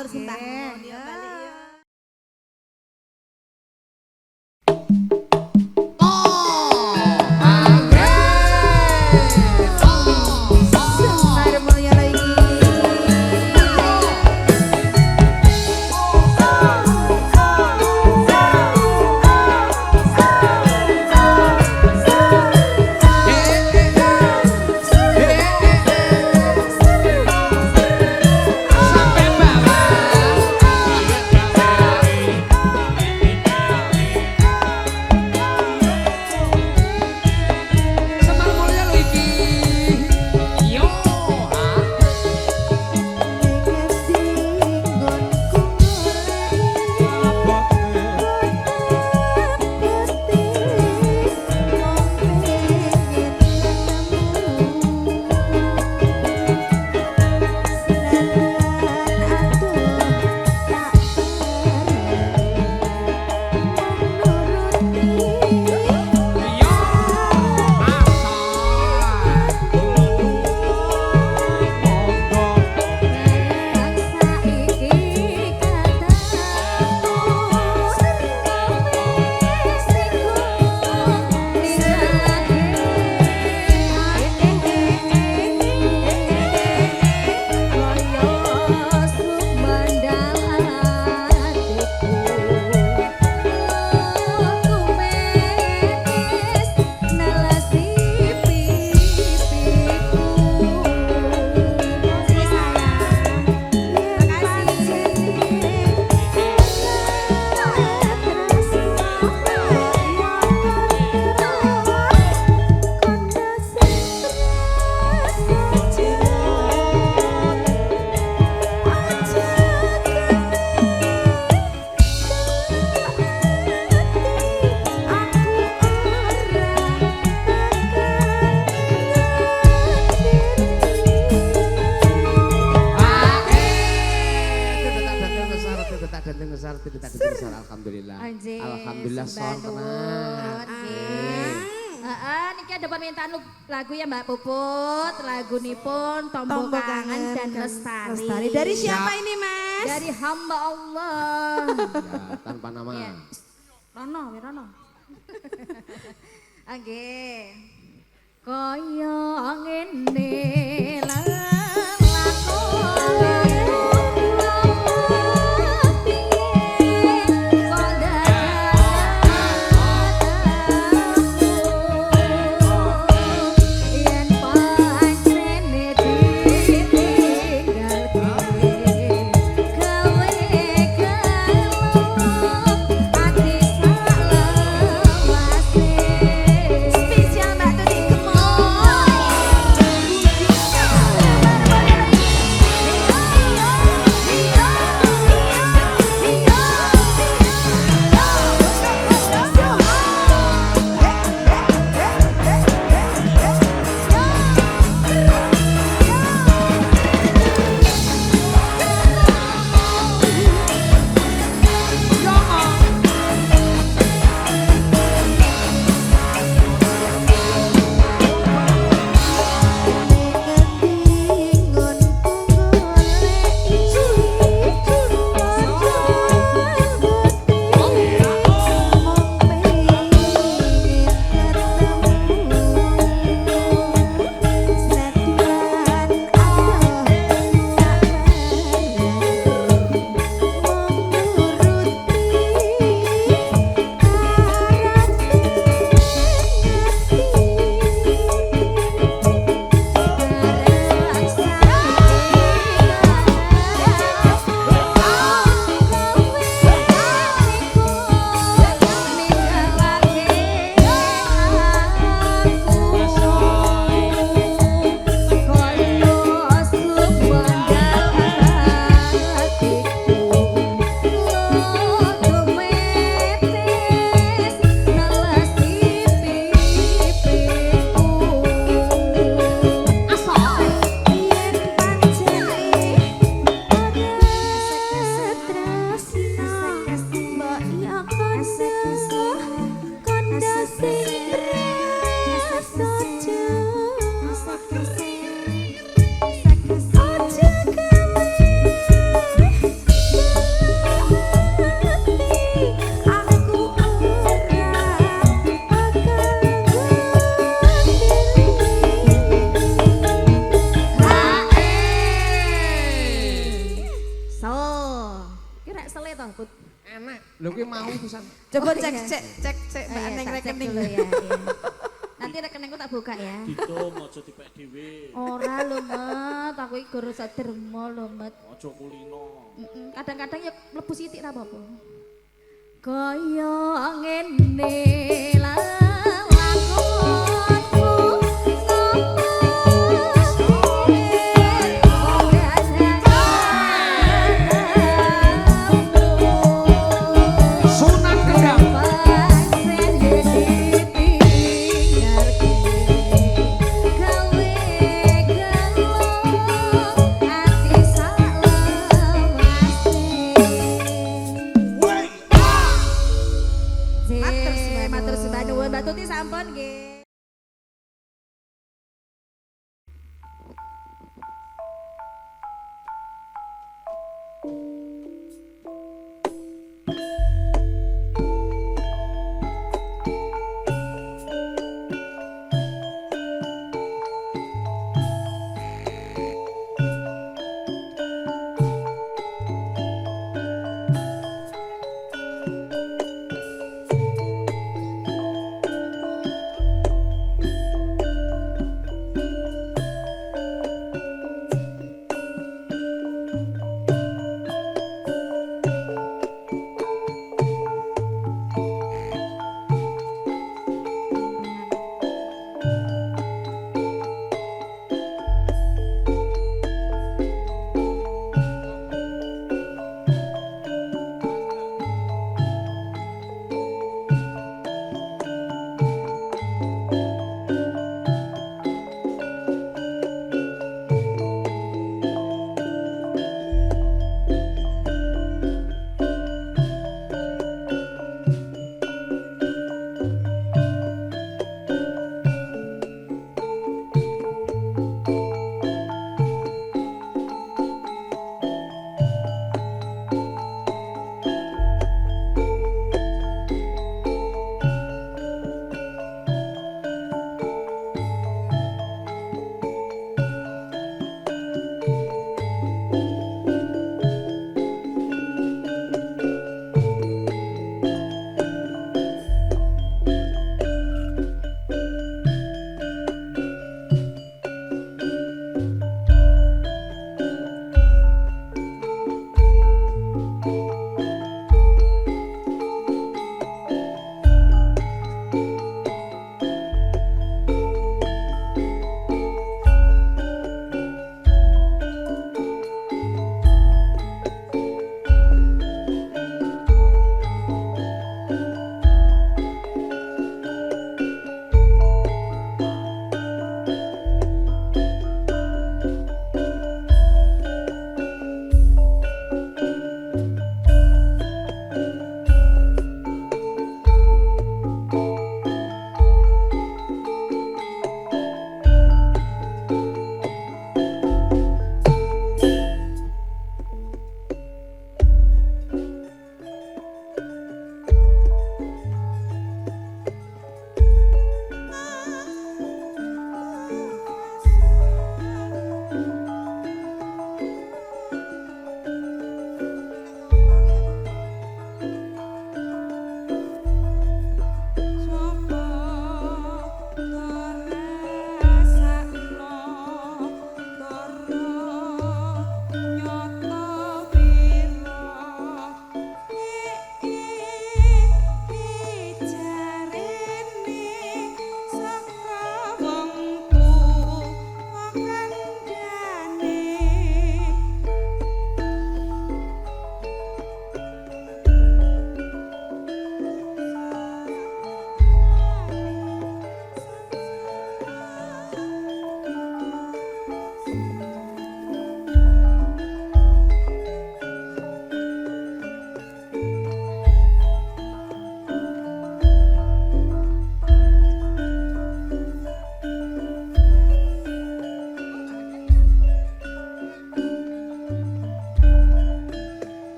matur sembah nuwun ya balik ya. Alhamdulillah son tenan. Niki ada permintaan lagu ya Mbak Puput, lagu nipun Tombo Kangen dan Lestari. Dari siapa ini Mas? Dari hamba Allah. Ya, tanpa nama. Ya. Rono, Rono. Oke. Kaya ngene spesial Mbak Tuti Gemoy. sele toh, Put. Enak. Lho kuwi mau pisan. Coba Oh, cek iya. cek Oh, Mbak iya, Neng tak cek rekening. dulu ya. Iya. Nanti rekeningku tak buka ya. Ditum aja dipek dhewe. Ora lho, Met. Aku iki guru saderma lho, Met. Aja kulino. Kadang-kadang ya mlebu sithik ra apa-apa. Kaya ngene lakonku Sunan Kendang. Matur sembah nuwun Mbak Tuti sampun nggih.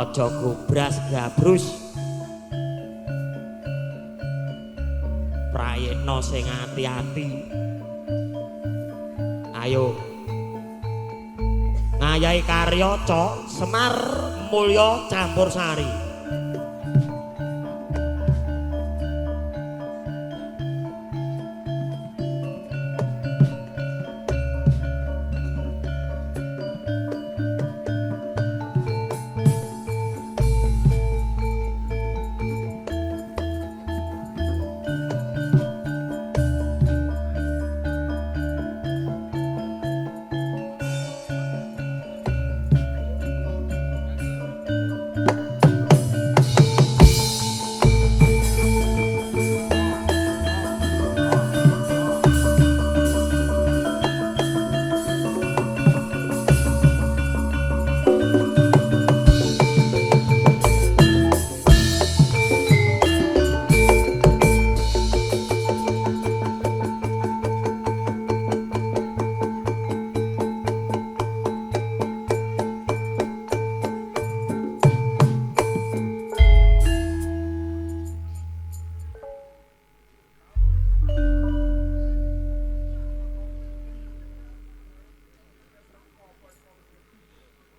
aja gobras gabrus. Prayekno sing ati-ati. Ayo. Ngayahi karya Cok Semar Mulya Campursari.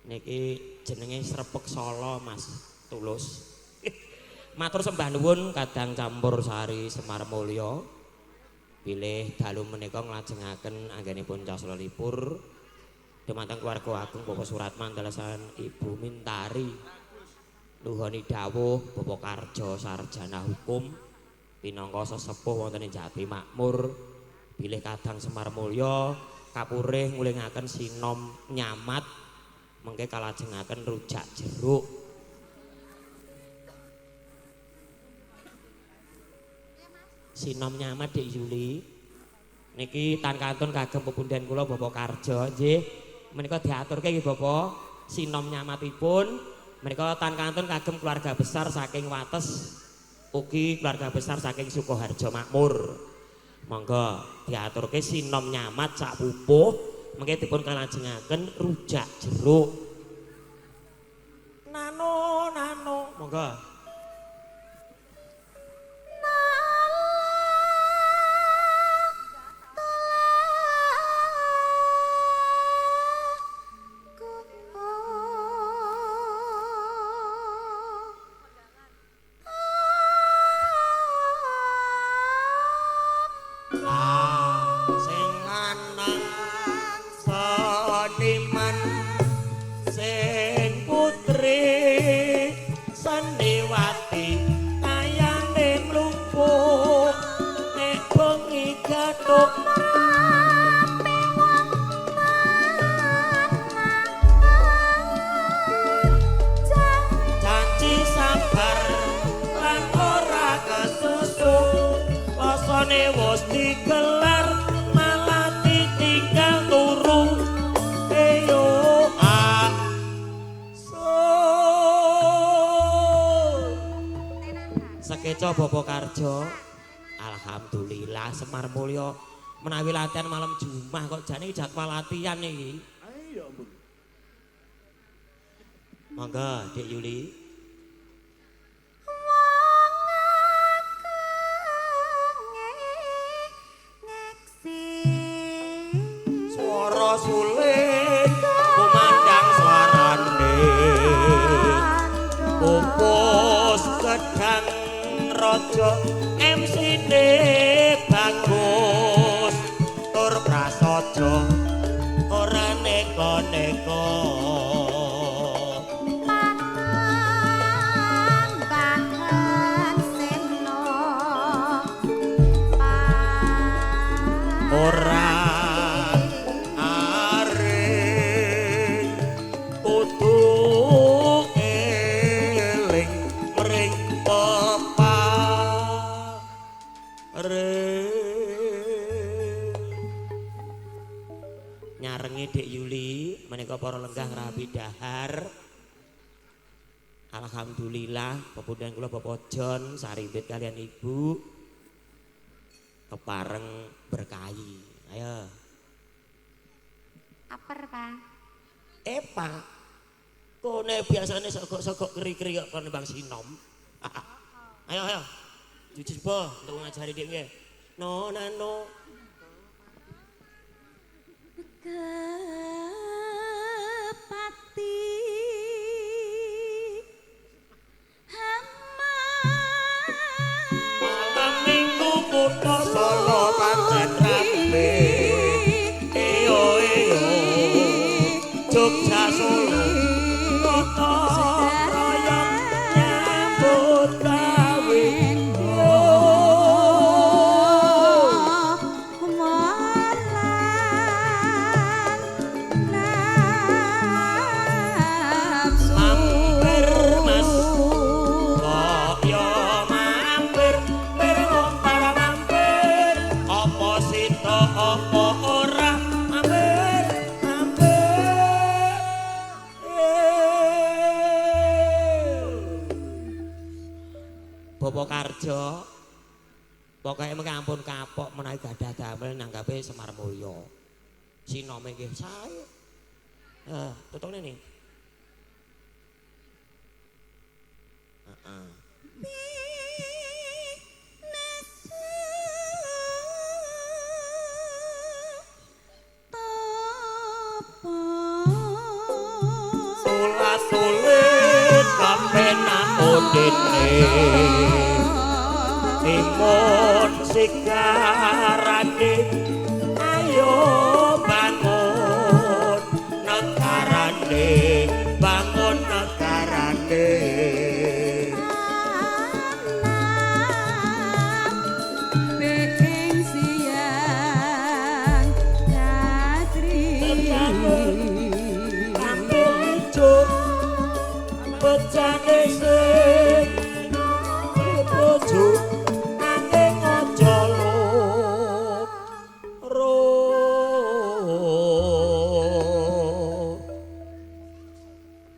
Niki jenenge Srepeg Solo Mas Tulus. Matur sembah nuwun Kadang Campursari Semar Mulya. Bilih dalu menika nglajengaken anggenipun caslelipur dhumateng keluarga agung Bapak Suratman dalasan Ibu Mintari. Nuhoni dawuh Bapak Karjo sarjana hukum pinangka sesepuh wonten ing Jati Makmur. Bilih Kadang Semar Mulya kapurih ngulingaken sinom nyamat mengke kalajengaken rujak jeruk. Sinom nyamat Dik Yuli. Niki tan kantun kagem pepundhen kula Bapak Karjo nggih. Menika diaturke nggih Bapak sinom nyamatipun. Menika tan kantun kagem keluarga besar saking Wates ugi keluarga besar saking Sukoharjo Makmur. Monggo diaturke sinom nyamat sak pupuh. Mengke dipun kalajengaken rujak jeruk. Nano monggo. Sekeca Bapak Karjo, alhamdulillah Semar Mulya menawi latihan malam Jumat kok jane jadwal latihan iki. Ayo, Bu. Monggo Dik Yuli. Swara suling kumandang swarane. Pupus kedang raja MC-ne bagus tur prasaja ora neko-neko Panambangan seno ora areng kudu eling mring nyarengi Dik Yuli menika para lenggah rabi dahar. Alhamdulillah pepundhen kula Bapak Jon sarimbit kalian Ibu kepareng berkahi. Ayo. Aper, Pak. Pak. Kone biasane sogok-sogok keri-keri kok kon Bang Sinom. Ayo ayo. Jujur boh untuk ngajari dia nggih. No nano. Kepati hama Malam minggu kutha Solo pancen rapi. Eyo eyo. Jogja Solo. Kota royong nyambut gawe. Mampir mas, kok yo mampir, per mampir, apa sito apa ora mampir, mampir. Bapak Karjo, pokoknya mengke ampun kapok menawi gadah damel nanggape Semar Mulya. Sinome nggih sae. Tutune nih. Sulit kapenak udine timun sigarane ayo bangun negarane bangun negarane Being siang Kadri ambil hidup bejane sing bojo nanging aja loro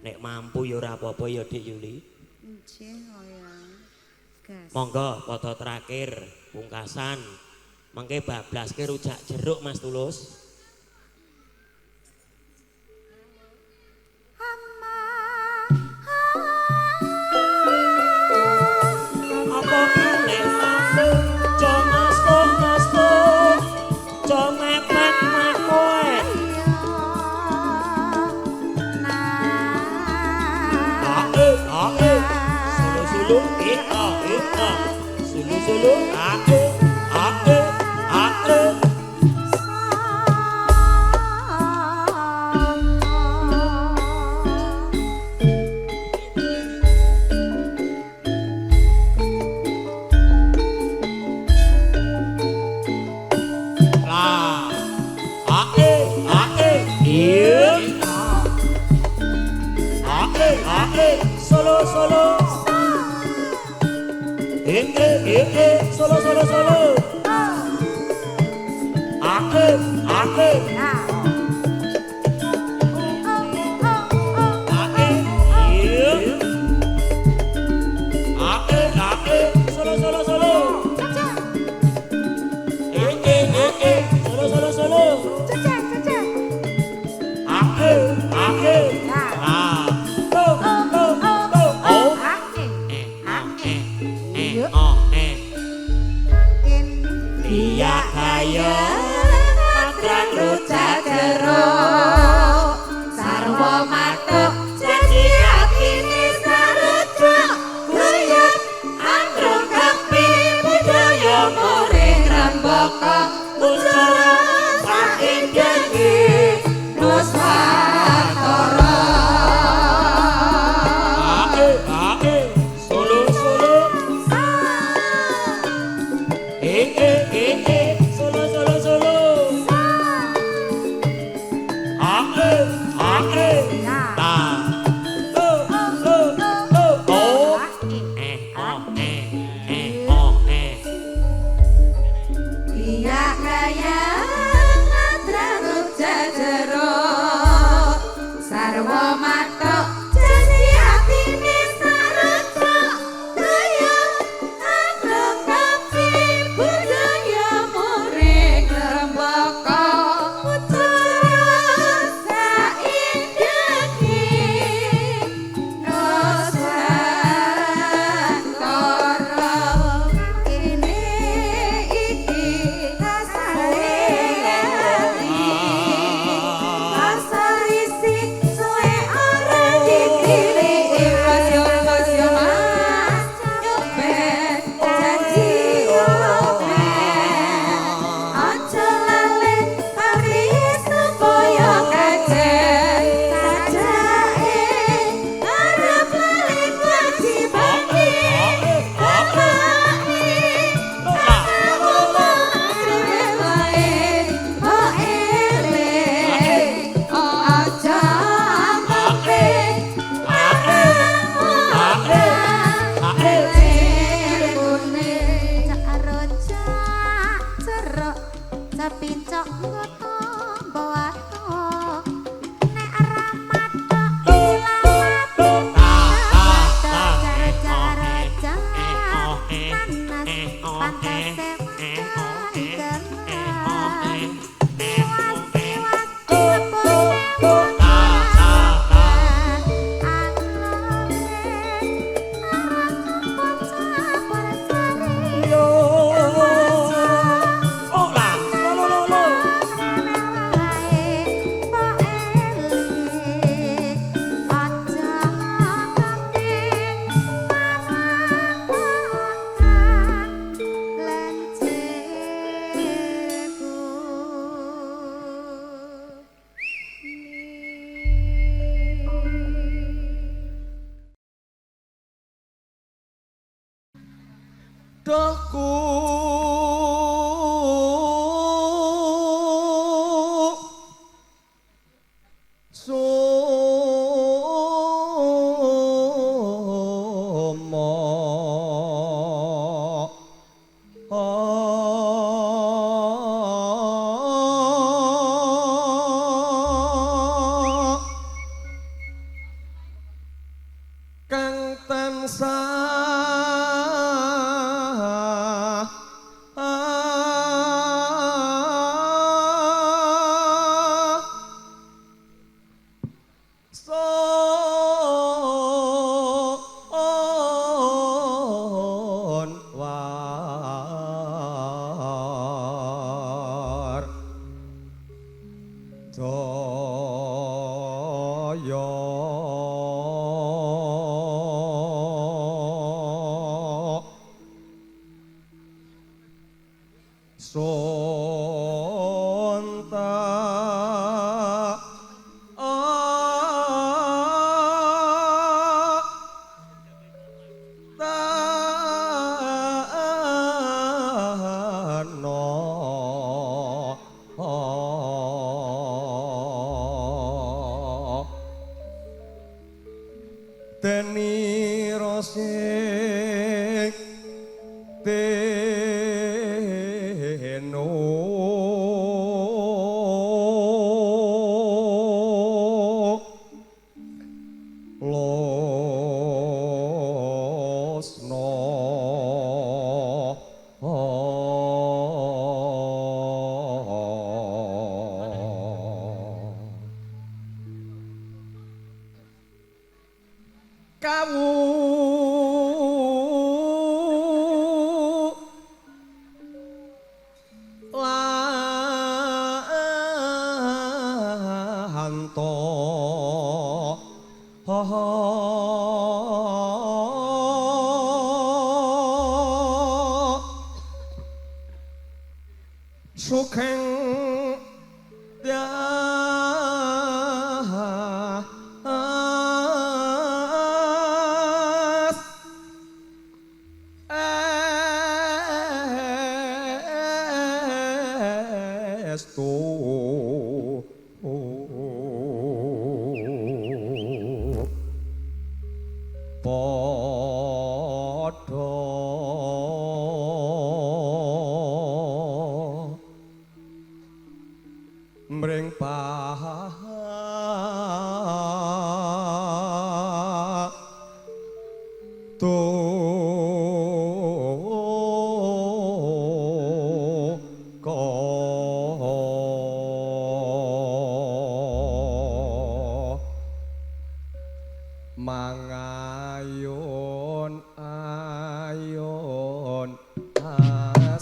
nek mampu ya ora apa-apa ya Dik Yuli Nggih kaya gas. monggo foto terakhir pungkasan mengke bablaske rujak jeruk Mas Tulus apa kene aja ngasto-ngasto aja mepet kowe ae sulu-sulu sulu-sulu ae solo solo solo solo solo ake solo solo solo solo solo solo Iya kaya Matrang rujak jeruk Sarwa matuk Janji atine sarujak Guyub Andrung kepi Budaya muring rembaka Usara Saking janji Nuswatara Solo solo solo solo solo Iya kaya Matrang rujak jeruk Sarwa matuk Janji atine sarujak Guyub Andrung kepi Budaya pantase mangkelan Dohku sumo kang tansah son war daya sonta tano teni rosik teno losno kawu lahanto sukeng das estu podo mring mangayun ayun asmara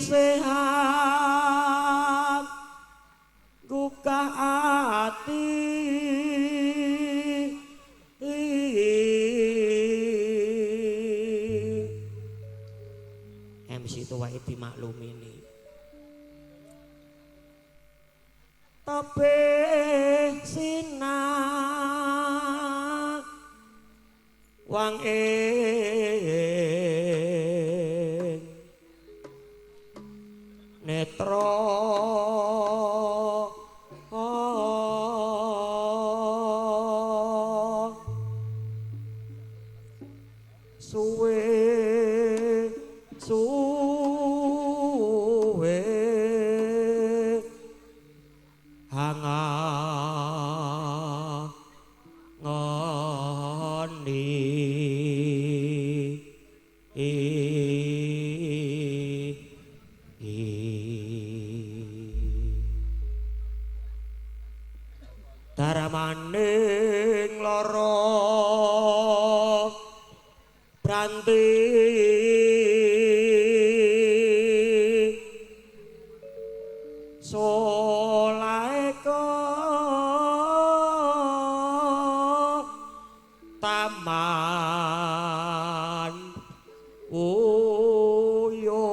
sehat gugah ati MC itu wae dimaklumini tapi sinak wang netra suwe hanga ngondi daramaning lara branti solaeka taman uyo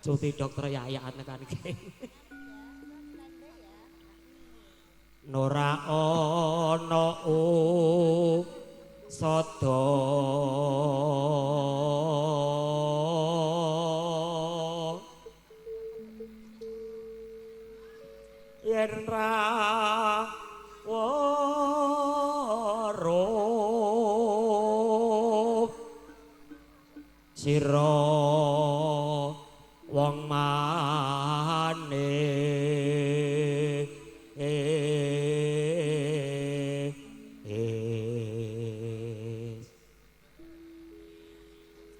cuti dokter yayaan kan iki Nora ana sada yen ra weruh sira wong maneh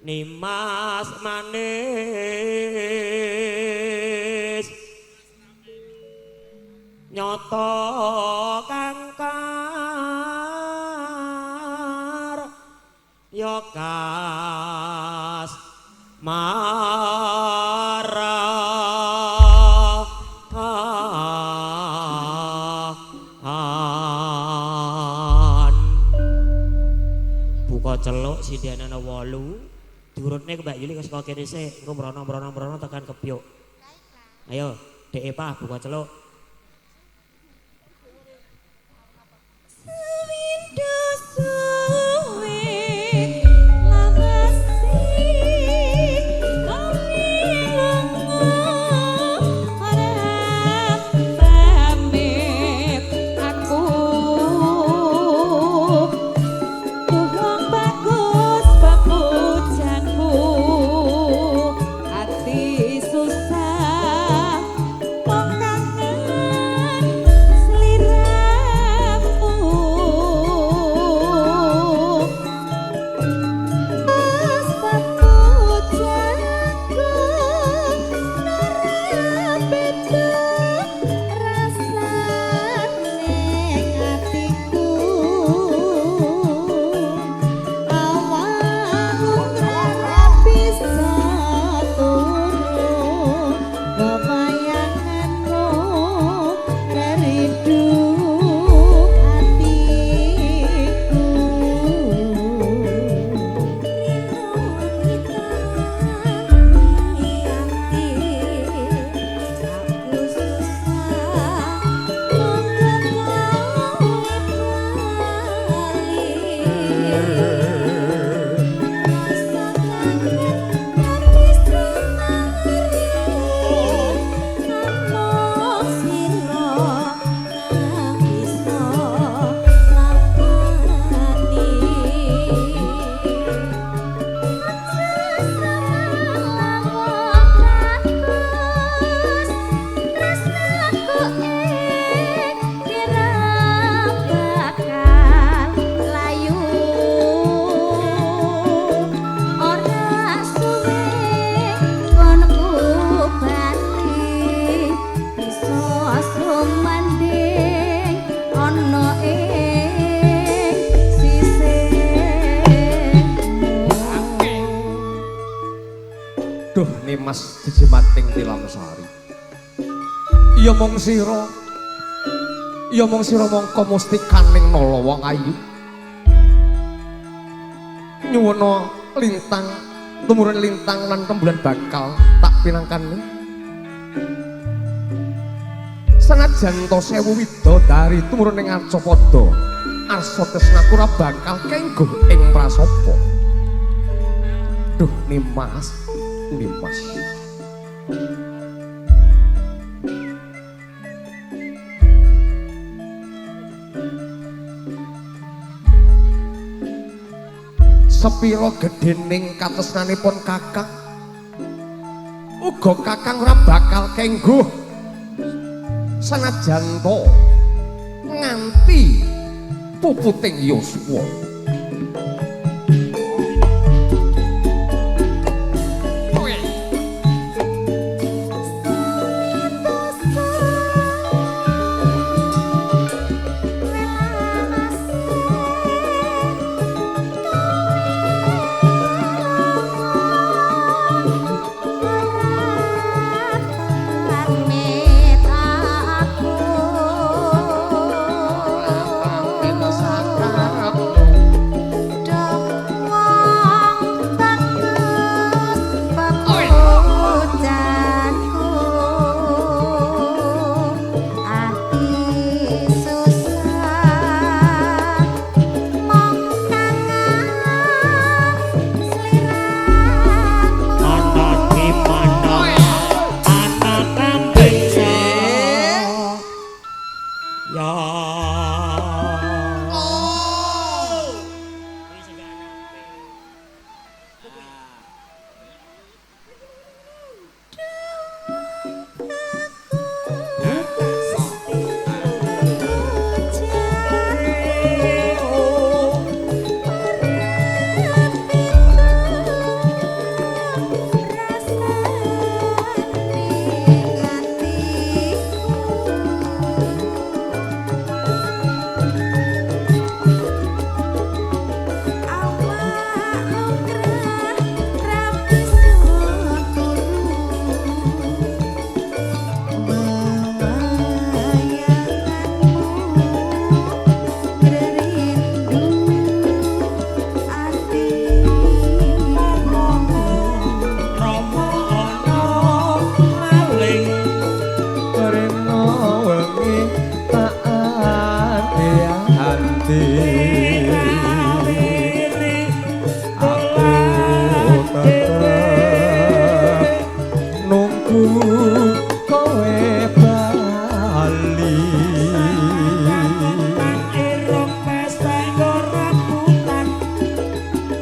nimas manis nyoto kangkar yo kas buka celuk sidianana 8 durutne ke Mbak Yuli wis kok kene sik engko mrono tekan kepyuk ayo Dek Epah buka celuk Susah, kok kangen Mas Jejemating Tilamsari. Ya mung sira mongko mustikaning nala wong ayu. Nyuwuna lintang tumurun lintang lan rembulan bakal tak pinangkani. Senajan to 1000 widodari tumurun ing Arcapada, arsa tresnaku ora bakal kengguh ing prasapa. Duh Nimas. Sepiro gedhening katresnanipun Kakang, uga Kakang ora bakal kengguh senajan to nganti puputing yuswa.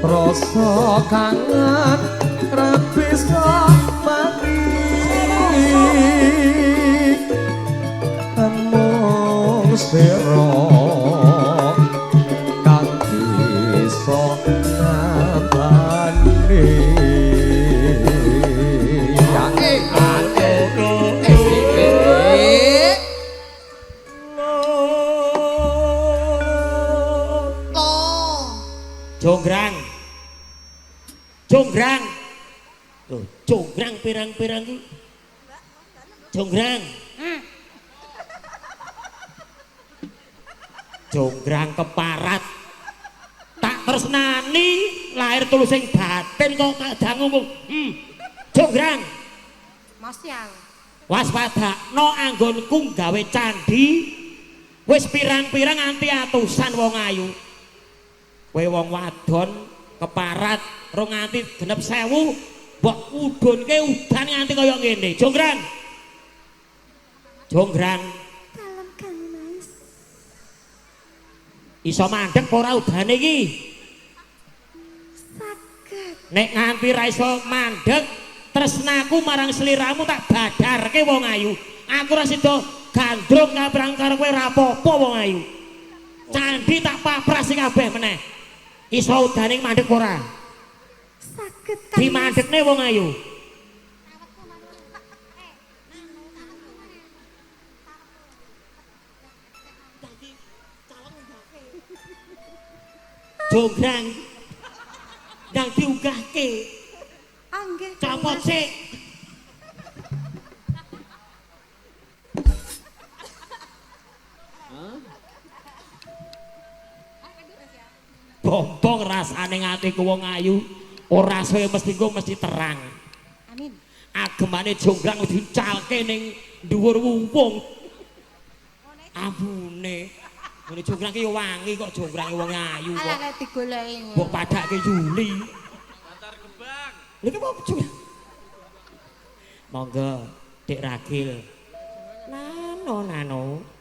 Rasa kangen ra bisa mati amung sira kang bisa nabani ya Jonggrang. Tuh, jonggrang pirang-pirang ki. Jonggrang. Jonggrang keparat. Tak tresnani lahir tulus sing batin kok kadang ngomong. Jonggrang. Mas Yang. Waspadakno anggonku gawe candhi. Wis pirang-pirang anti atusan wong ayu. Kowe wong wadon keparat rong nganti genep 1000 mbok udunke udan nganti kaya ngene. Jonggrang. Jonggrang. Kalem Kang Mas. Iso mandeg apa ora udane iki? Saged. Nek nganti ra iso mandeg, tresnaku marang sliramu tak badarke wong ayu. Aku ora sida gandrung kaprang karo kowe ra apa-apa wong ayu. Candhi tak paprasi kabeh meneh. Iso udane mandeg ora? Saged Kang. Dimandekne wong ayu. Jonggrang. Ndang diunggahke. Anggih. Copot sik. bombong rasane ngatiku wong ayu ora suwe mesti terang. Amin. Agemane jonggrang dicalke ning dhuwur wuwung. Ambune. Ngene jonggrang ki yo wangi kok jonggrang wong ayu kok. Ala lek digoleki. Mbok padake Yuli. Latar kembang. Lha ki apa jonggrang? Monggo, Dik Ragil. Nano.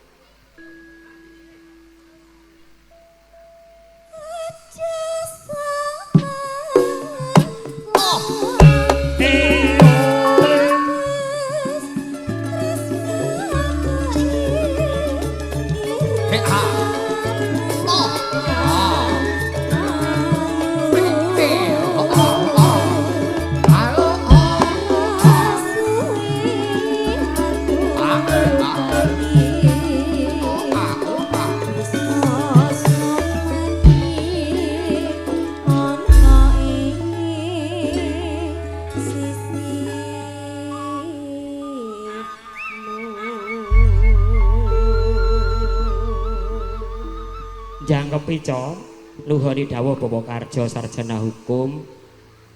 Jangkepi con nuhoni dawuh Bapak Karjo sarjana hukum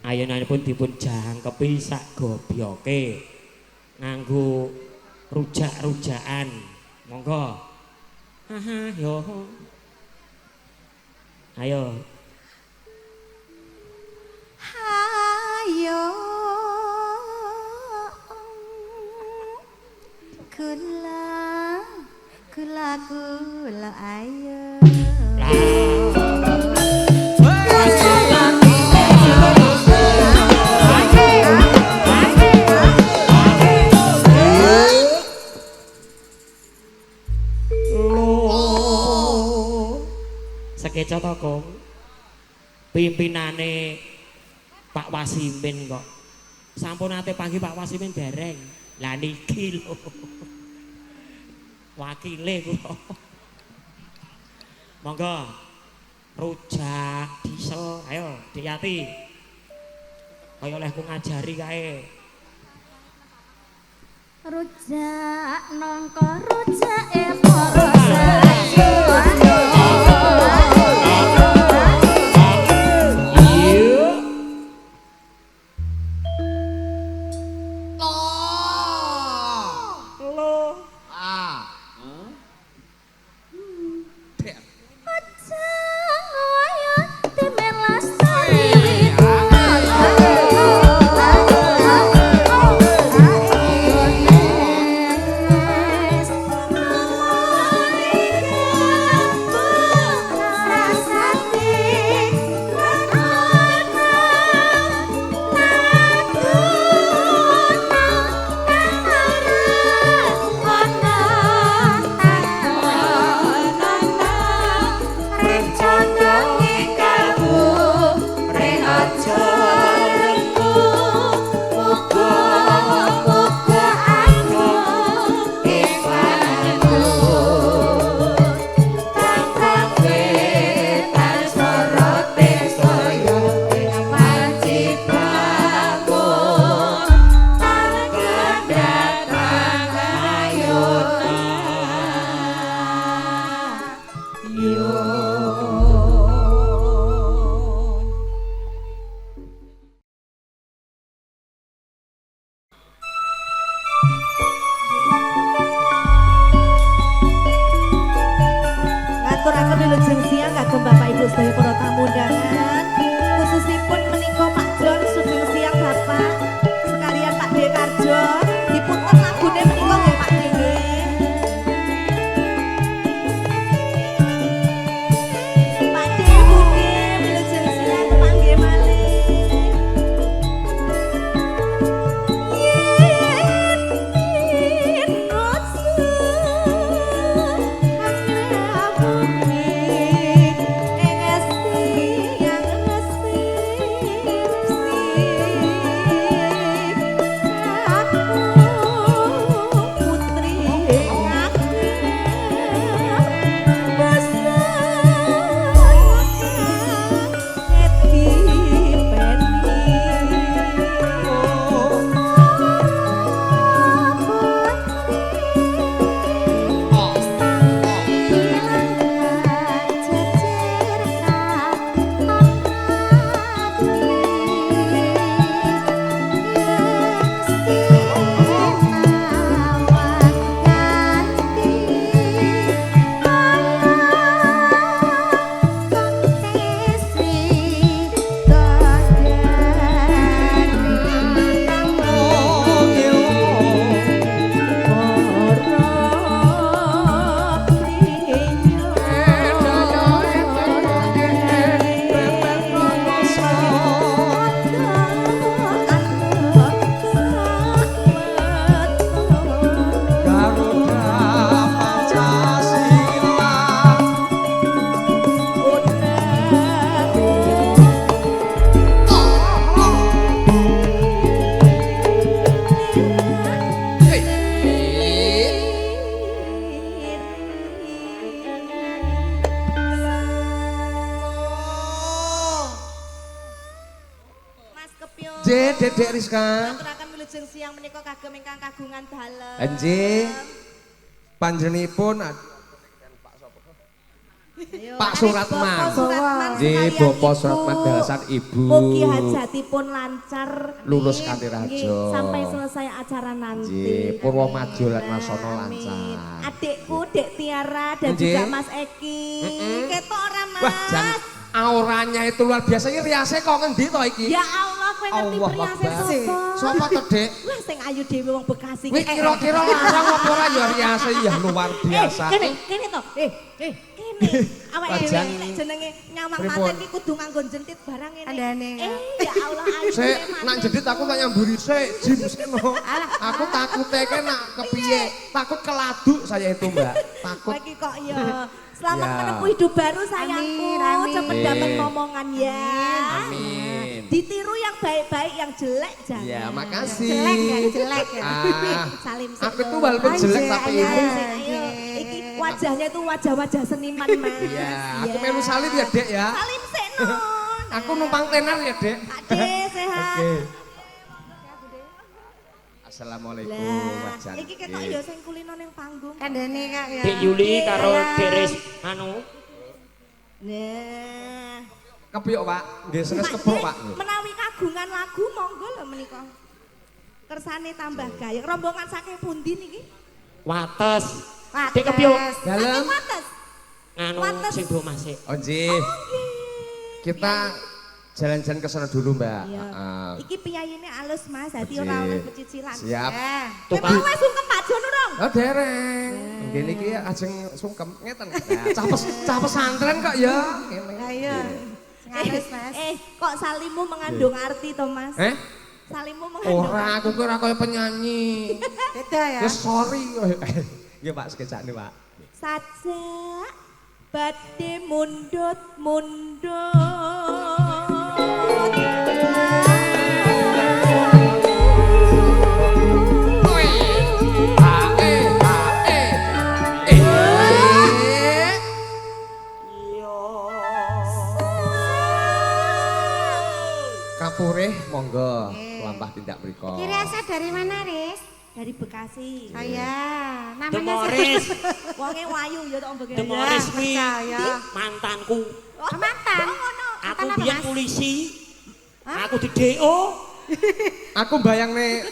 ayunanipun dipun jangkepi sak gobyoke nganggo rujak-rujakan monggo yo ayo Hayo kula ayo Sekeca to Kong pimpinane Pak Wasimin kok sampun ate pagi Pak Wasimin dereng lah niki lho wakile kula monggo rujak diesel ayo Dik Yati kaya olehku ngajari kae Rujak nongko rujak para sayo. Pipyo. Nggih, Dedek Rizka. Aturaken wilujeng siang menika kagem ingkang kagungan dalem. Nggih. Panjenenganipun Ayo, Pak Arif Suratman. Bapak Suratman Nggih, sekalian Bapak Ibu. Suratman dalasan Ibu. Mugi hajatipun lancar. Lulus Nggih, kanthi raja. nggih, sampai selesai acara nanti. Nggih, Purwomadjo lan Amin. Wasana Amin. lancar. Adikku, Dek Tiara dan Nggih. juga Mas Eki. Ketok ora Mas? Wah, jan auranya itu luar biasa. Ini riasnya kok ngendi to iki? Ya Allah, kowe ngerti Allah priase Akbar. sapa? Sapa to, Dek? Wah, sing ayu dhewe wong Bekasi. Wih, kira-kira larang apa ora ya riasnya ya luar biasa. Kene to. Kene. Awake Wajan. dhewe nek jenenge nyawang Pripun? manten iki kudu nganggo jentit barang ngene. Andane. Ya Allah, ayu Sik, dhewe nak manten. jedit aku tak nyamburi sik, Jim seno. Aku takute ke nak kepiye? Takut keladuk saya itu, Mbak. Takut. Kowe iki kok ya. Selamat Ya. menempuh hidup baru sayangku. Amin, amin. Cepet Amin. dapat momongan ya. Amin. Ditiru yang baik-baik, yang jelek jangan. Ya, makasih. Jelek ya, jelek ya. Ah, Salim aku sik, tuh Lho. walaupun jelek Ayo, tapi ayo. ibu. Ayo, ayo. Iki wajahnya itu wajah-wajah seniman, Mas. Ya, aku melu salib ya, Dek ya. Salim sik, Non. Aku numpang tenar ya, Dek. Ade sehat. Oke. Assalamualaikum, Lah, Wajan. iki ketok ya sing kulino ning panggung. Andane Kak ya. Dek Yuli karo Iya. Dek Ris anu Nah, Kepiyok, Pak. Nggih, senes Pak, kepok, Dek, Pak. menawi kagungan lagu monggo lho menika. Kersane tambah gaya. Rombongan saking pundi niki? wates. Wates. Dek kepiyo? Dalem. Saking Wates. Anu Wates. sing do masik. Oh, nggih. Kita jalan-jalan ke sana dulu, Mbak. Iya. Heeh. Iki piyayine alus Mas, dadi Oke. ora oleh pecicilan. Siap. Ya. Tukang Memang wis sungkem Pak Jon urung? Oh, dereng. Nggih niki ajeng sungkem ngeten. Nah, cah pesantren kok ya. Ngene. Ayo. Ngares, Mas. Kok salimu mengandung arti to Mas? Salimu mengandung Ora, aku kira kaya penyanyi. Beda ya. Ya sorry. Nggih, Pak, sketsane, Pak. sajak badhe mundut Kapurih monggo lampah tindak mriko. Kira asal dari mana, Riz? dari Bekasi. Oh ya, namanya Demoris. Wonge wayu ya tok mbek. Demoris kuwi percaya. mantanku. Oh, mantan. Aku Mantan apa, biyen Mas? polisi. Aku di DO. Aku bayangne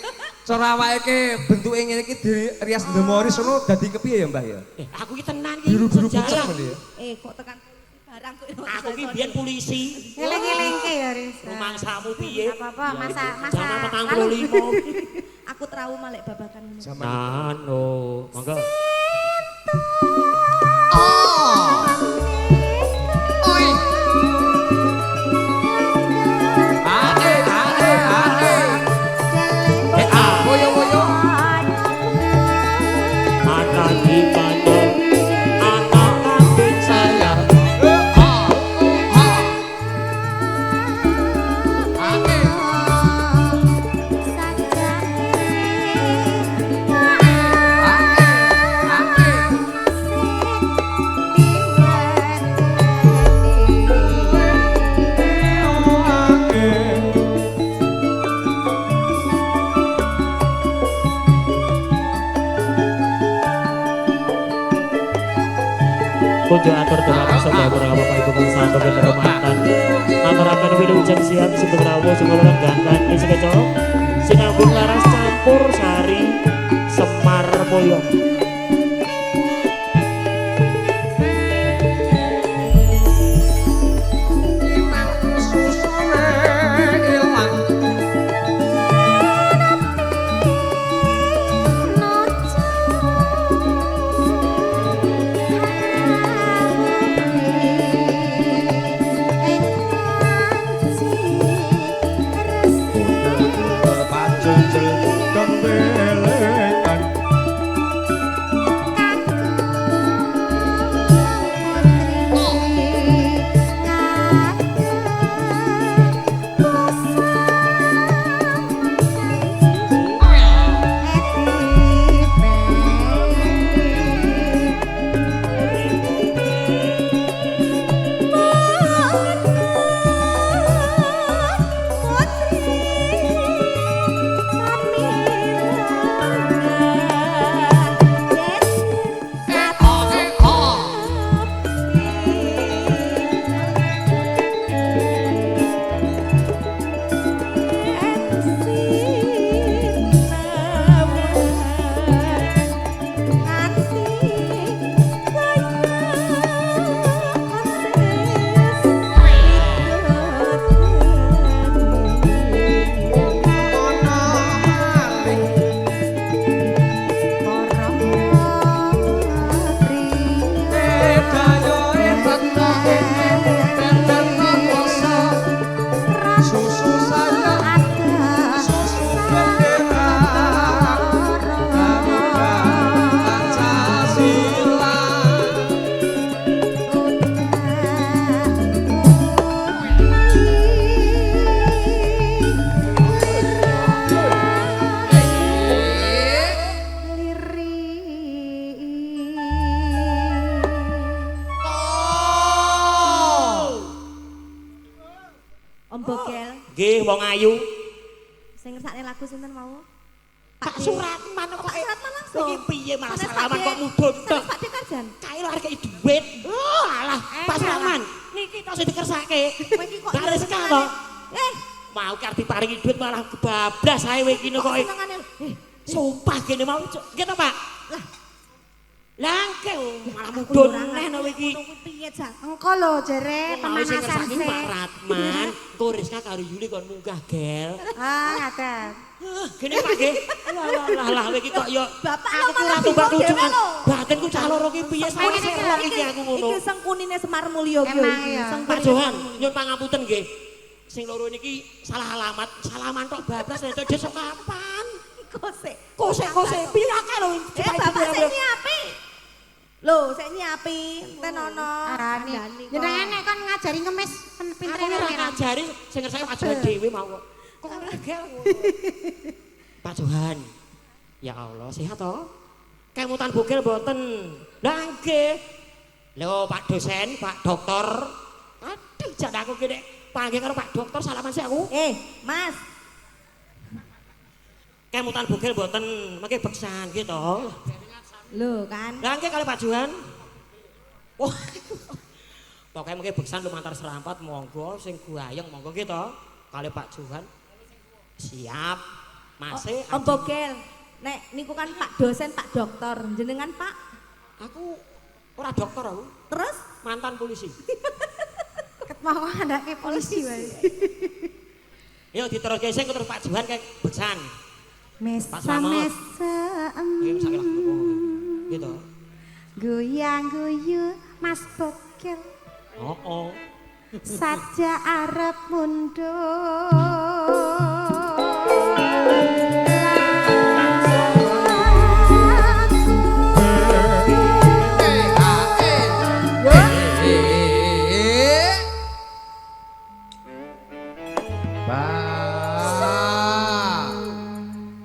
cara awake ke bentuke ngene iki dirias Demoris ngono dadi kepiye ya, Mbah ya? Aku iki tenan iki Biru-biru pucet sejarah. ngene ya. Kok tekan barang kok. Aku iki biyen polisi. Ngeleng-ngelengke ya, Riz. Rumangsamu piye? Apa-apa, masa Zaman lalu. 45. Aku trauma lek babakan ngono. Anu, monggo. Oi. Woyo-woyo. Anak di mana? Anak kambing saya. Kunjung atur terima kasih ya kurang apa ibu bangsa bagi kehormatan. Aturaken wilujeng siang sugeng rawuh sugeng ganteng ing sekeco. Sinambung laras campur sari Semar Mulya. Om Bogel. Nggih, wong ayu. Sing ngersakne lagu sinten mau? Pak Suratman kok. Pak Suratman langsung. Iki piye malah Sanes salaman Pak kok De- mudhun tok. sanes Pak Dekarjan. Kae lho arek duit. Oh, alah, Pak Suratman. Niki tok sing dikersake. Kowe iki kok Gak rezeki to. Eh, Mau karep diparingi duit malah kebablas ae kowe iki kok. senengane. Sumpah kene mau gitu Pak. Lah. Langke malah mudhun neh kowe iki. Ngono kuwi piye, Jan? Engko lho jere pemanasan Pak sih. Ratman, engko Rizka karo Yuli kon munggah gel. Ah, ngaten. Gini Pak nggih. Lah kowe iki kok yo Bapak aku malah kurang tumbak bingung tujuan. dhewe lho. Batinku cah loro ki piye sampe serok iki aku ngono. Iki sengkunine Semar Mulyo ki. Emang ya. Pak Johan, nyuwun pangapunten nggih. Sing loro niki salah alamat, salaman tok bablas nek desa kapan? Kosek. Kosek piye akeh lho. Bapak sing nyiapi. Lho, sik nyiapi. Ten ono. Arani. Kandhani kok. Jenengan nek kon ngajari ngemis pintere Aku ora ora. ngajari sing ngersake Pak Johan dhewe mau kok. Kok gel. Pak Johan. Ya Allah, sehat toh? Kemutan bugil mboten. Lah nggih. Lho Pak dosen, Pak dokter. Aduh, jan aku ki nek panggil karo Pak dokter salaman sik aku. Mas. Kemutan bugil mboten mengke beksan gitu. Lho kan. Lah nggih kali Pak Johan. Wah. Pokoke mengke beksan lumantar serampat monggo sing guayeng monggo gitu. Kali Pak Johan. Siap. Masih Om Bogel. Nek niku kan Pak dosen, Pak dokter. Jenengan Pak? aku ora dokter aku, Terus mantan polisi. Ket mau andake polisi wae. Yo diteruske sing terus Pak Johan kayak beksan. Mesa Slamet. mesa Iki sakit lagu. Gitu. goyang guyu Mas Bogel Oh. saja arep mundur.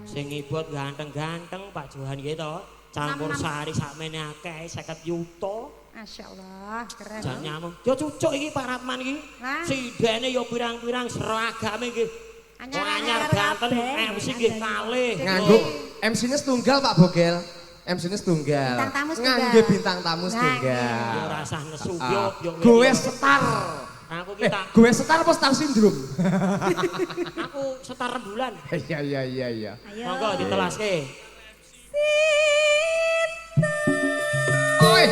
Sing ibut ganteng-ganteng Pak Johan gitu. Campur sari sakmene akeh 50 yuta. Masyaallah, keren. Jan nyamuk. Yo cucuk iki Pak Ratman iki. Lah. Sidene yo pirang-pirang seragame nggih. Anyar-anyar Anyar ganteng MC nggih kalih. Nganggo MC-ne setunggal Pak Bogel. MC-ne setunggal. Bintang tamu setunggal. Nganggo bintang tamu Yo setunggal. rasah nesu Ah. yo. Gue setar. Aku kita Gue setar apa star sindrom? aku setar rembulan. Iya. ayo. Monggo ditelaske. Oi.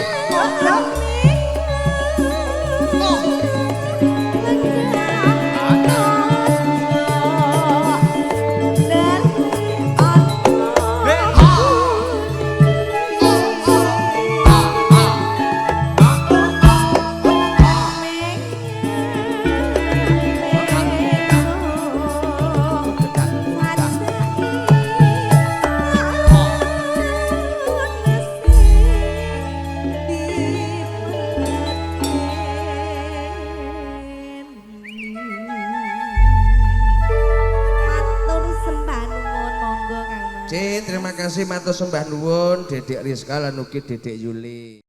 Matur sembah nuwun monggo Kang Mas. Cin, terima kasih matur sembah nuwun Dedek Rizka lan ugi Dedek Yuli.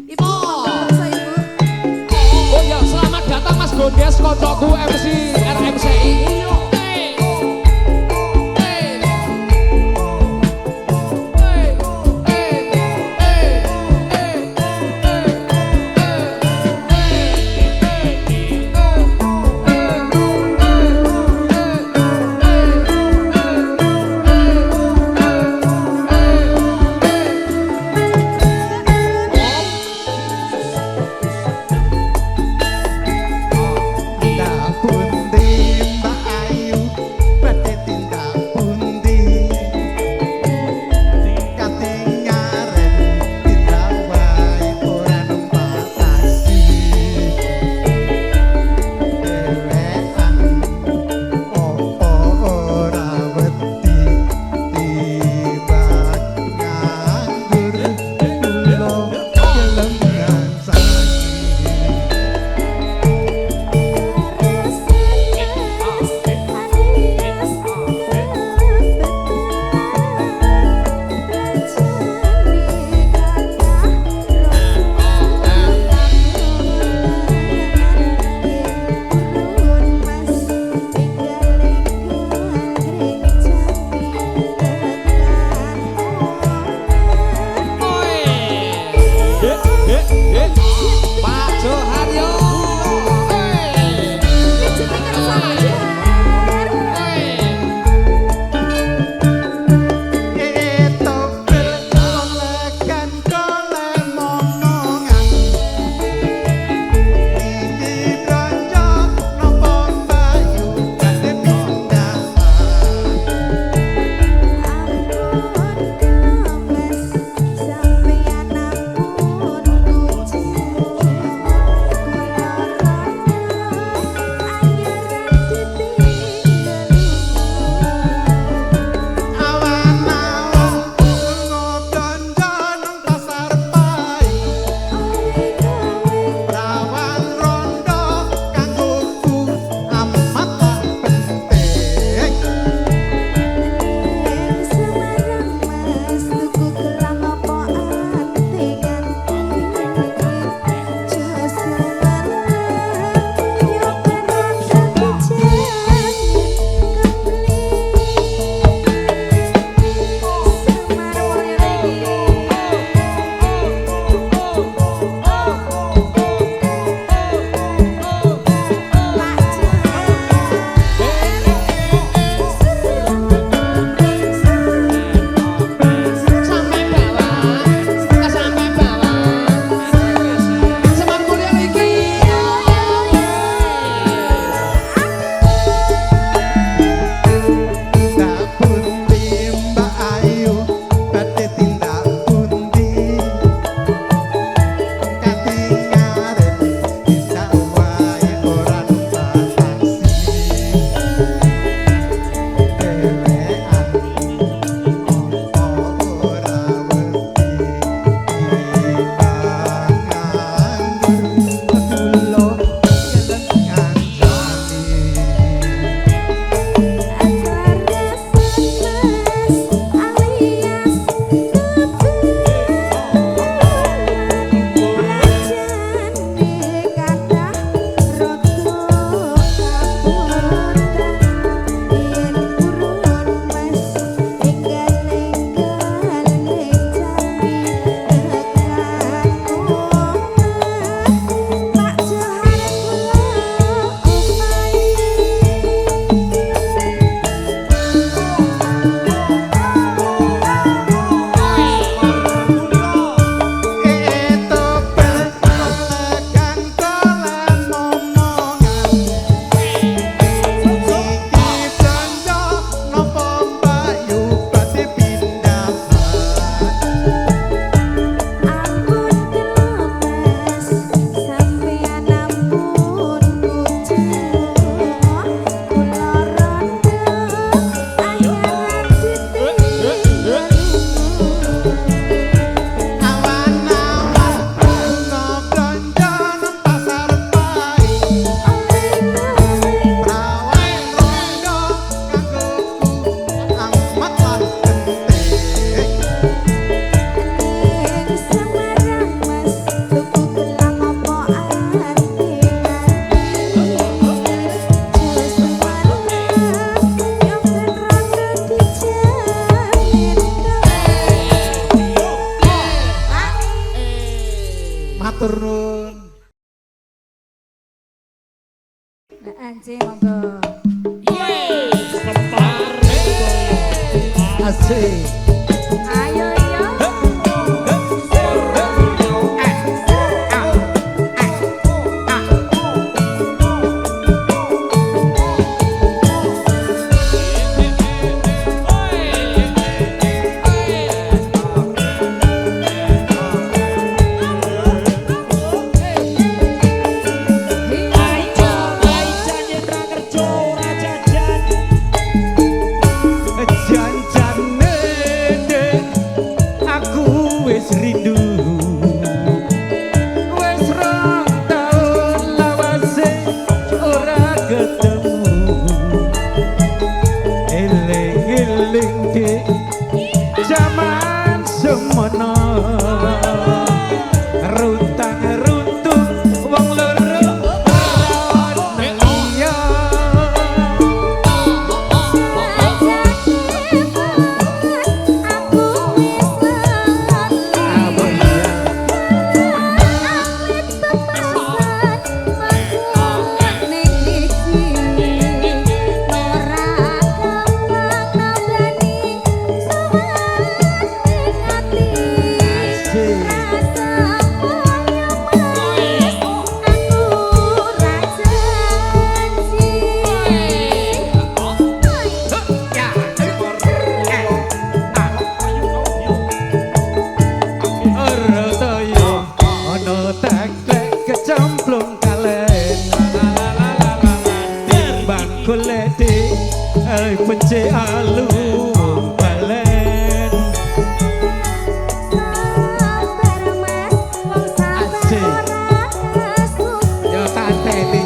Ibu monggo Ibu. Oh ya, selamat datang Mas Gondes, koncoku MC RMCI. Dapun timbaan Janji monggo. Asik. Ayo yo. Janjane dek aku wis rindu wis rong taun lawase ora ketemu eling-eling dek jaman semono runtang runtuh wong loro ora liya. Kecemplung kalen timbang kuleti pece alu balen yo tanteni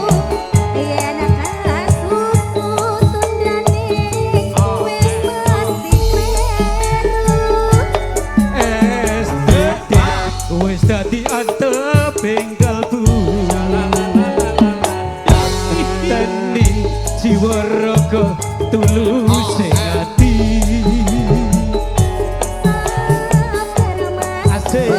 es wis dadi anteping kalbu teni jiwa raga tulus ati asik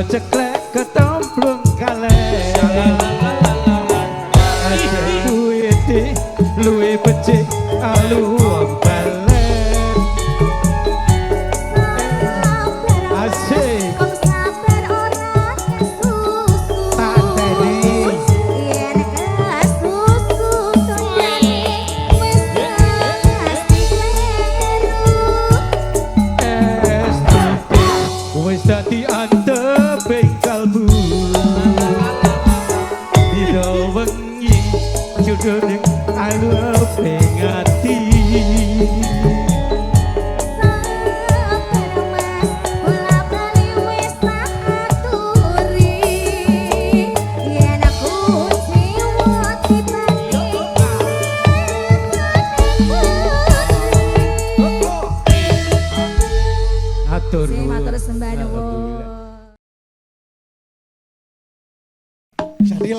ceklek ketomplung kalen aja duwe di luwe becik alu balen asik wis dadi anteping kalbu Yo.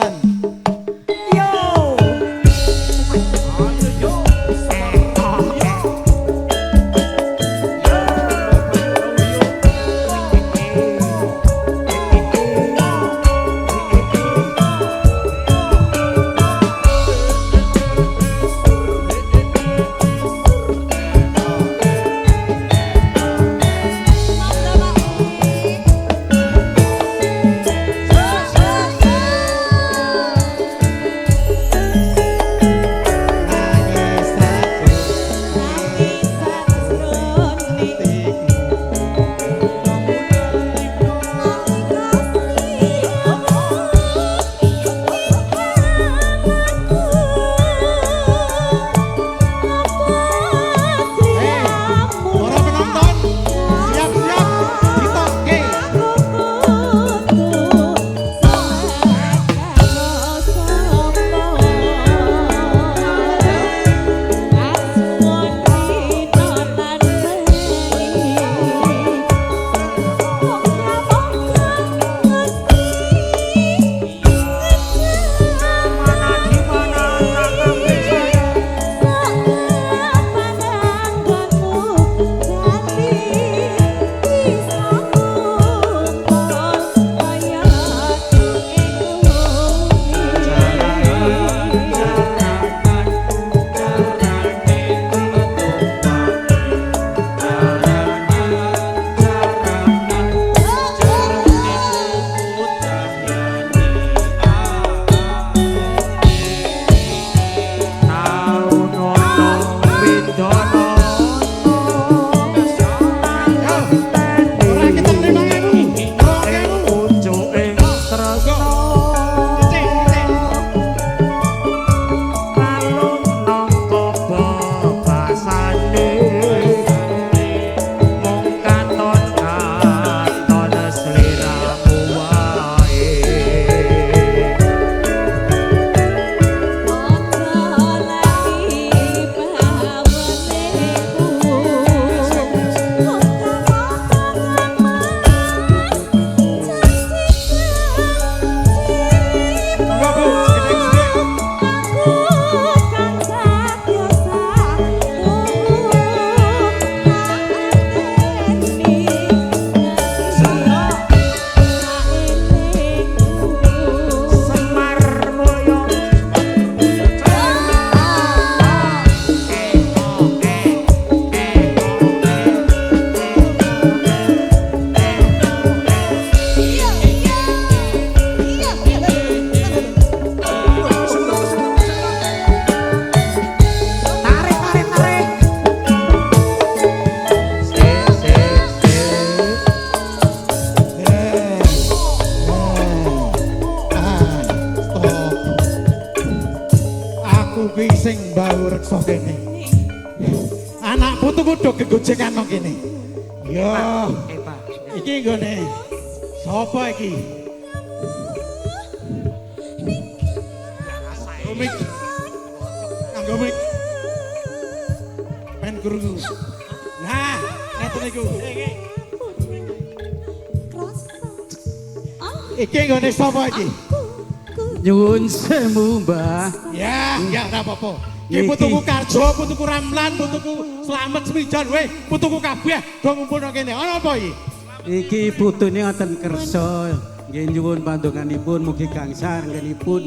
reksa kene. Anak putuku do gegojekan nang kene. Yo. Iki nggone. Sapa iki? Komik. Anggo mik. Men krungu. Nah, ngeten iku. Iki nggone sapa iki? Nyuwun sewu, Mbah. Ya, ora apa-apa. Iki putuku Karjo, putuku Ramlan, putuku Slamet Semijon, weh, putuku kabeh do ngumpul nang kene. Ana apa iki? Iki putune wonten kersa. Nggih nyuwun pandonganipun mugi gangsal nggenipun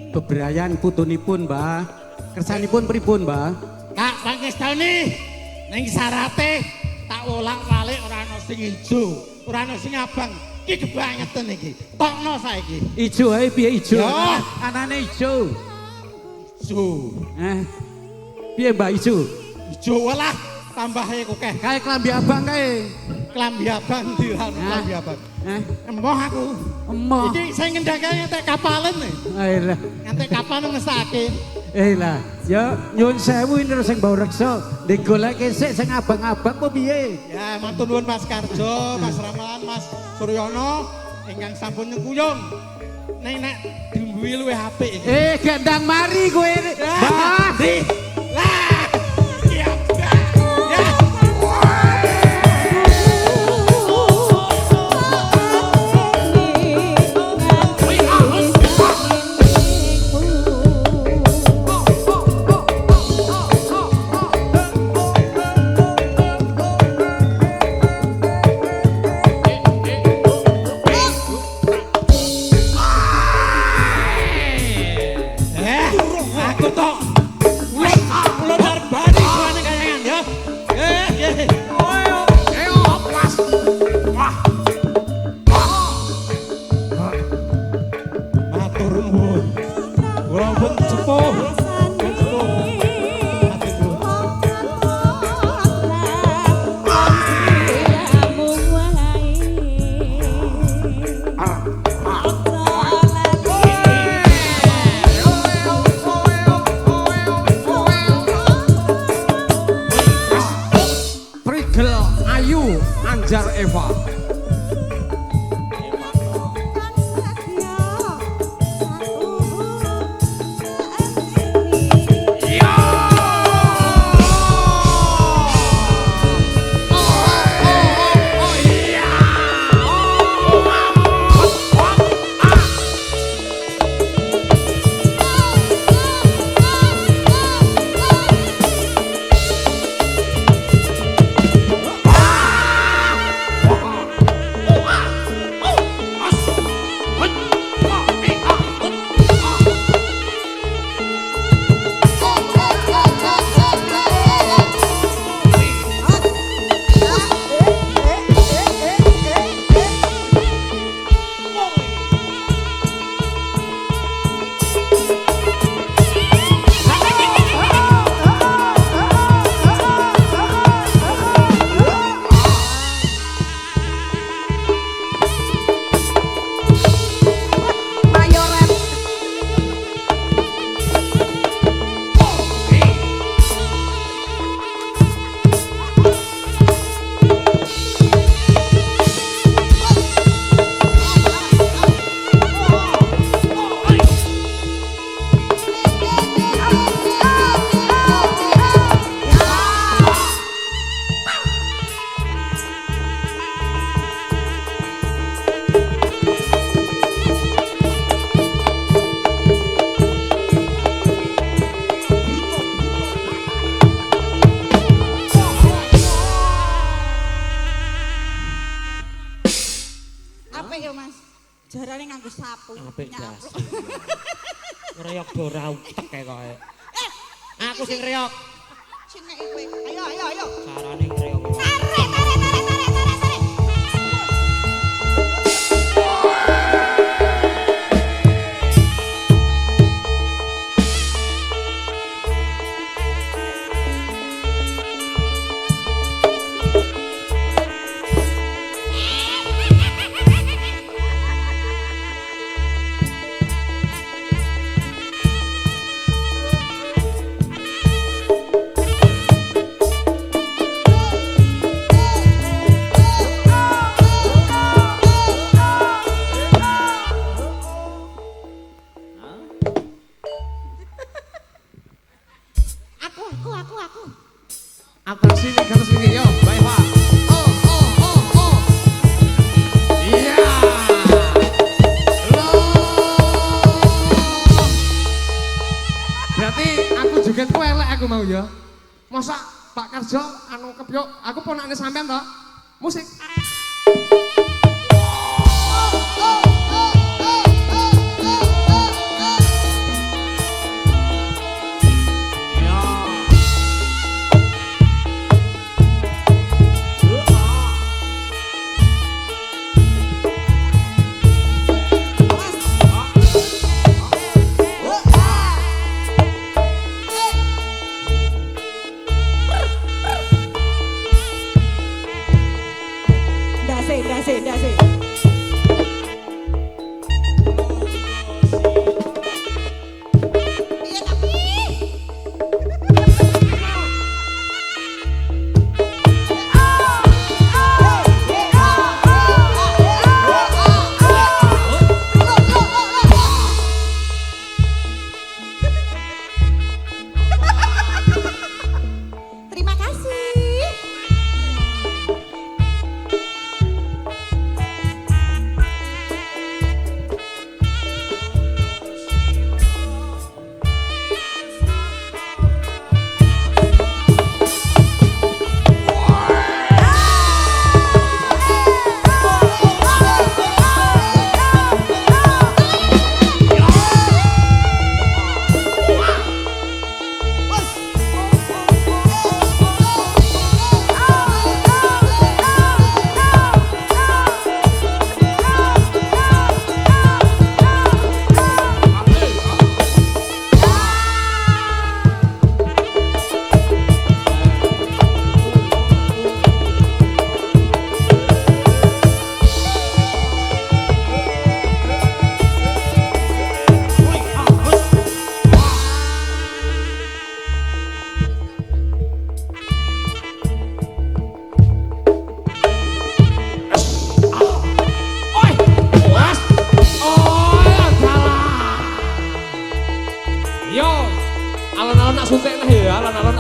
bebrayan putunipun, Mbah. Kersanipun pripun, Mbah? Kak pangestane ning sarate tak wolak-walik ora ana sing ijo, ora ana sing abang. Iki kebangetan iki. Tokno saiki. Ijo ae piye ijo? Yo. Anane ijo. Ijo. Piye Mbak ijo? Ijo walah tambahe kokeh. Kae klambi abang kae. Klambi abang dirano klambi abang. Emoh aku. Emoh. Iki sing ngendhake ngantek kapalen nih. Ayolah. Ngantek kapan ngesake. Lah, ya nyuwun sewu ini sing bau reksa. Digoleke sik sing abang-abang apa piye? Ya, matur nuwun Mas Karjo, Mas Ramalan, Mas Suryono ingkang sampun nyengkuyung. Nek dimbui luwih apik iki. Gendang mari kowe. Mbah. Lah. Iya, ya. pun sepuh. Prigel Ayu Anjar Eva. Jarane nganggo sapu. Apik gas. Ngreyok do ra utek koe. Aku sing ngreyok. Sing nek kowe. Ayo ayo ayo. Carane ngreyok. Tarik tarik tarik tarik tarik tarik. Atraksi nih garis ini yo, Mbak Eva. Iya. Berarti aku juga ku elek aku mau ya. Masa Pak Karjo anu kepyok, aku ponakne sampean toh. Musik. Ndase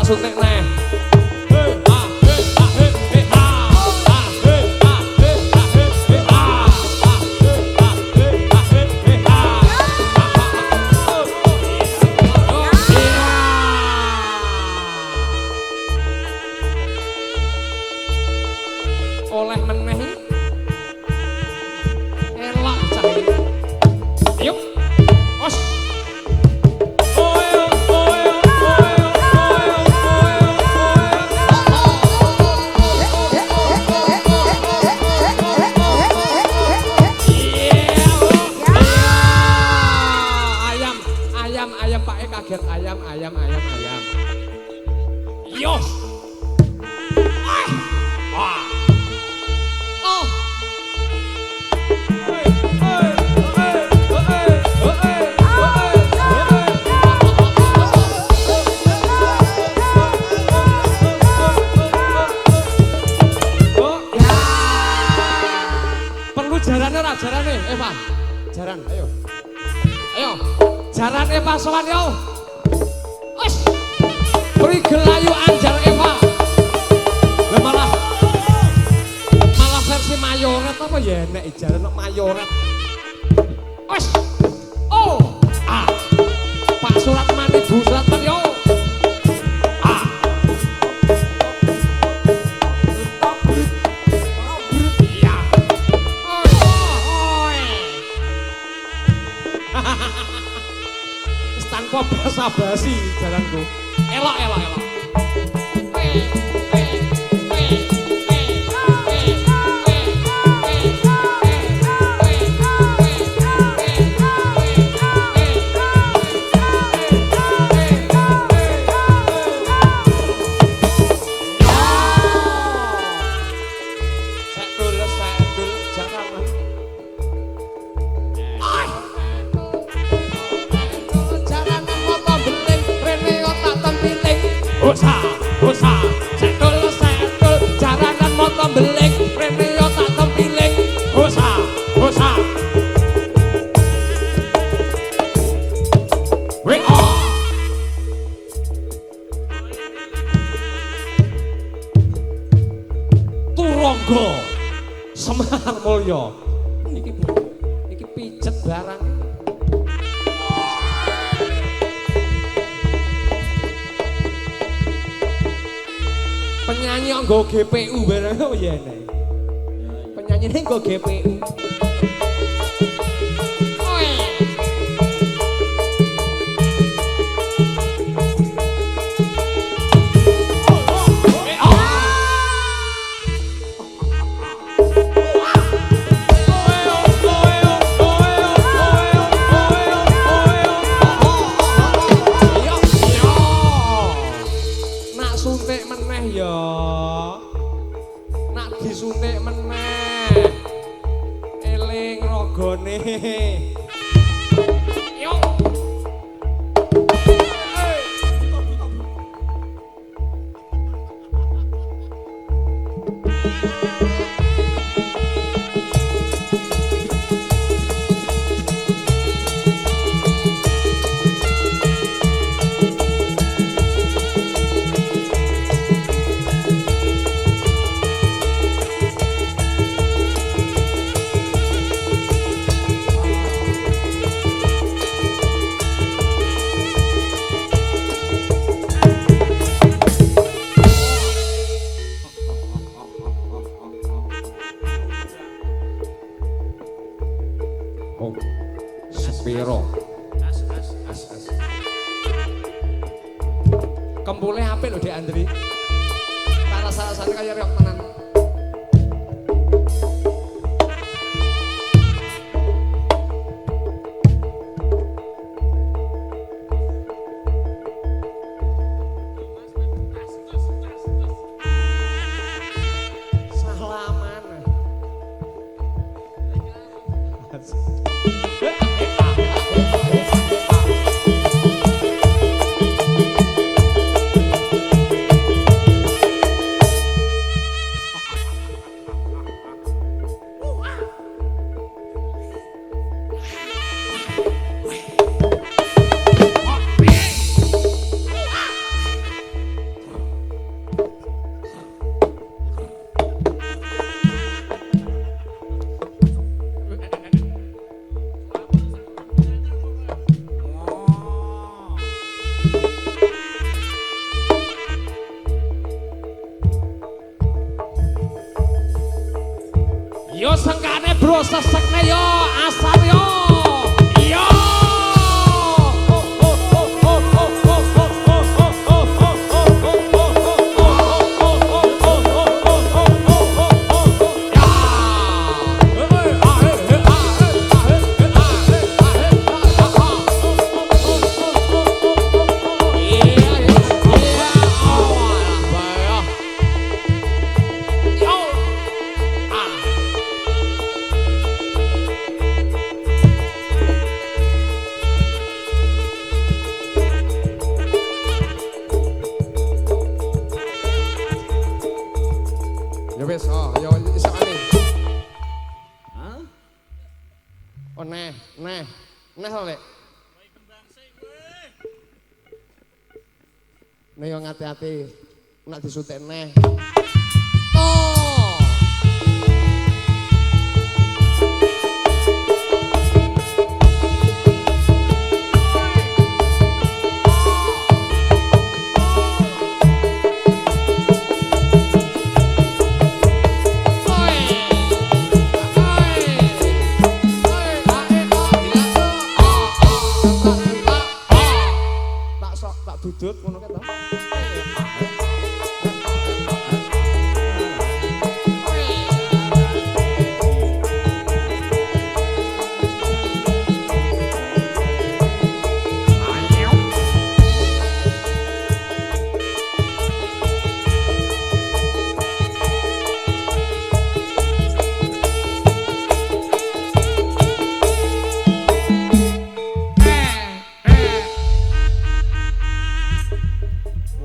suntik neh. Oleh meneh elak cah. Ayo. Os. Ayam Pak kaget ayam. Yo. Ah. Oh. Perlu jarane ora jarane Eva. Jaran ayo. Ayo. Jaran Eva sowan yo. Wes. Beri gelayu anjar Eva. Lah malah versi mayoret apa ya nek jaran nek mayoret. Wes. Oh. Ah. Pak Surat Mani Bu Surat Mani yo. Ah. Iya. Tanpa basa-basi jalanku. Elok. Sekdul jangan. Usa, sekdul, jaranan moto beling, rene yo tak tempiling. Usa. WO. Turangga Semar Mulya. Iki pijet barang. Penyanyi nggo GPU bareng oh ya nek. Penyanyine nggo GPU. Suntik meneh ya. Nak disuntik meneh. Eling ragane. Yo. Oh, sepiro. As. Kempule apik lho Dek Andri. Tak rasa-rasane kaya riok tenan. Oh neh to Lek. Nek yo ngati-ati nek disutik neh. Oh. Tak dudut ngono kan to.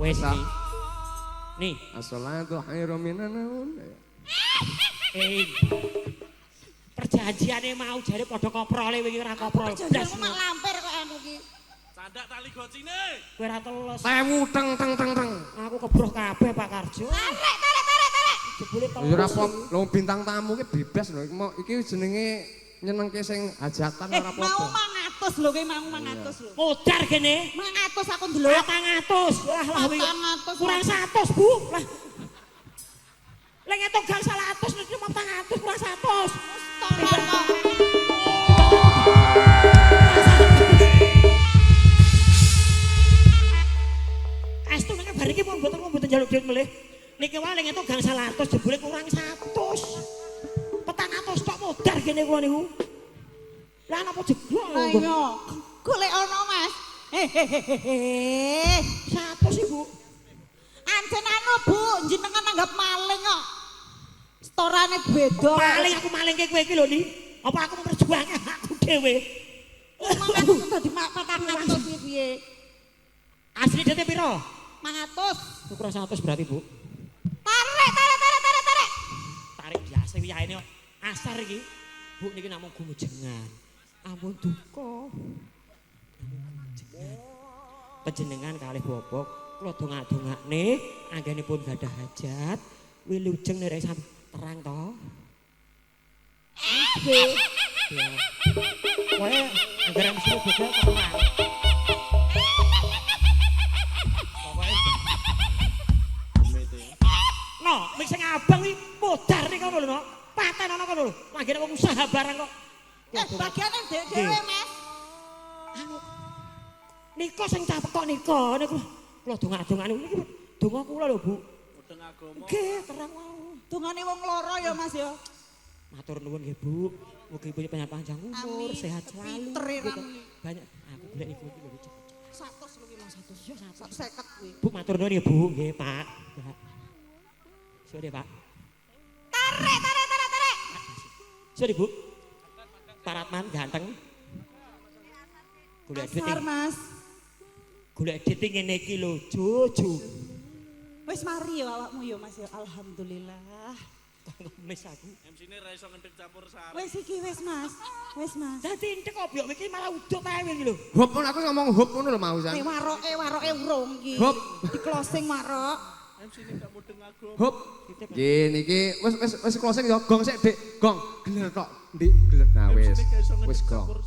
Wes iki. Nih, As-salatu khairum minan naum. perjanjiane mau jare padha koprole kowe iki ora koprol. Jangan mak lampir kok anu iki. Candak tali gocine. Kowe ora teles. Tewu teng teng teng teng. Aku kebroh kabeh Pak Karjo. Tarik. Jebule Ya ora apa, lho bintang tamu ki bebas lho. Iki jenenge nyenengke sing hajatan ora Mau apa-apa. 100 lho kowe mau 100 lho. Modar kene. 100 aku ndelok. 400. Lah wi. 400. Kurang 100, Bu. Lah. Lah ngetok gang 100 nek 400 kurang 100. Tolong kok. Astu nek bar iki pun mboten njaluk duit melih. Niki wae nek ngetok gang 100 jebule kurang 100. 400 tok modar kene kula niku. Lah napa jeglok lho. Ayo, golek ono Mas. Hehehe. 100 Ibu. Ancen anu Bu, jenengan anggap maling kok. Storane beda. Maling aku malingke kowe iki lho Ni. Apa aku memperjuangke hakku dhewe. Aku dadi 400 piye? Asli dete piro? 500. Ukuran 100 berarti Bu. Tarik. Tarik biasa wiyahene kok. Asar iki. Bu niki namung gumujengan. Ampun duka. Panjenengan kalih Bapak kula dongak-dongakne anggenipun gadah hajat. Wilujeng nek sampe terang to. Nggih. Kowe anggaran mesti bodho terang. No, mik sing abang iki modar nih kono lho, no. Paten ana kono lho. Lagi wong usaha barang kok. Bagiane dhewe Mas. Anu. Nika sing capek kok nika niku. Kula dongak-dongane niki donga kula lho, Bu. Mudeng agama. Nggih, terang mau. Dungane wong loro ya Mas ya. Matur nuwun nggih, Bu. Mugi punya panjang umur, Amin. sehat selalu. Pinter ya, Gitu. Rani. Banyak aku golek iku iki lho. 100 lho ki Mas 100. Ya 150 kuwi. Bu matur nuwun ya, Bu. Nggih, Pak. Ya. Sore, Pak. Tarik. Sore, Bu. Pak Ratman ganteng. Golek duit. Asar Mas. Golek duit ngene iki lho, Jojo. Wis mari ya awakmu ya Mas ya. Alhamdulillah. Ngemis aku. MC-ne ra iso ngendhek campur sari. Wis iki wis Mas. Wis Mas. Dadi entek obyok iki malah uduk tae iki lho. Hop ngono aku ngomong hop ngono lho mau san. Waroke urung iki. Hop. Di closing warok. MC-ne gak mudeng agama. Hop. Nggih niki wis closing ya gong sik Dik. Gong geler tok. Ndik geler. Nah wis. MC-ne gak iso ngendhek Wis gong. campur